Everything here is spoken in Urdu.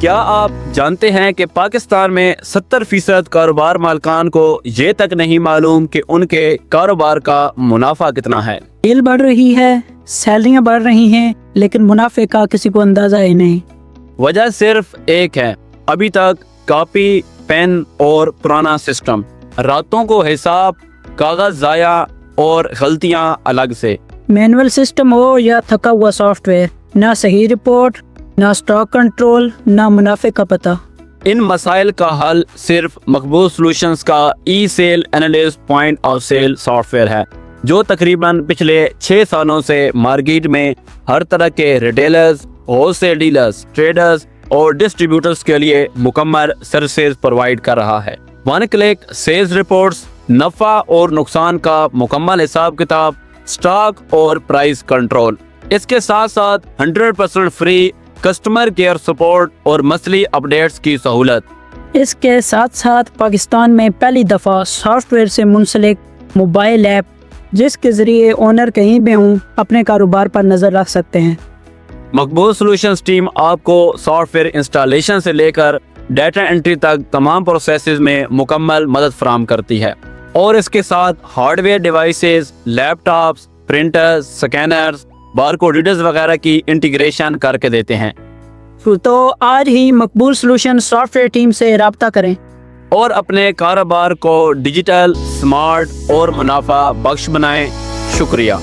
کیا آپ جانتے ہیں کہ پاکستان میں 70% کاروبار مالکان کو یہ تک نہیں معلوم کہ ان کے کاروبار کا منافع کتنا ہے؟ سیل بڑھ رہی ہے، سیلریاں بڑھ رہی ہیں، لیکن منافع کا کسی کو اندازہ ہی نہیں۔ وجہ صرف ایک ہے، ابھی تک کاپی، پین اور پرانا سسٹم، راتوں کو حساب، کاغذ ضائع اور غلطیاں الگ سے۔ مینول سسٹم ہو یا تھکا ہوا سافٹ ویئر، نہ صحیح رپورٹ، نہ سٹاک کنٹرول، نہ منافع کا پتہ۔ ان مسائل کا حل صرف مقبول سولوشنز کا e sale analyst point of sale software ہے، جو تقریباً پچھلے 6 سالوں سے مارکیٹ میں ہر طرح کے retailers, wholesale dealers, traders اور ڈسٹریبیوٹرز کے لیے مکمل سروسز پرووائڈ کر رہا ہے۔ 1 کلک سیلز رپورٹس، نفع اور نقصان کا مکمل حساب کتاب، سٹاک اور پرائس کنٹرول۔ اس کے ساتھ ساتھ 100% فری کسٹمر کیئر سپورٹ اور مسئلہ اپڈیٹس کی سہولت۔ اس کے ساتھ ساتھ پاکستان میں پہلی دفعہ سافٹ ویئر سے منسلک موبائل ایپ، جس کے ذریعے اونر کہیں بھی ہوں اپنے کاروبار پر نظر رکھ سکتے ہیں۔ مقبول سولوشنز ٹیم آپ کو سافٹ ویئر انسٹالیشن سے لے کر ڈیٹا انٹری تک تمام پروسیسز میں مکمل مدد فراہم کرتی ہے، اور اس کے ساتھ hardware devices, laptops, printers, scanners, barcode readers وغیرہ کی انٹیگریشن کر کے دیتے ہیں۔ تو آج ہی Maqbool solution software team سے رابطہ کریں اور اپنے کاروبار کو ڈیجیٹل، سمارٹ اور منافع بخش بنائیں۔ شکریہ۔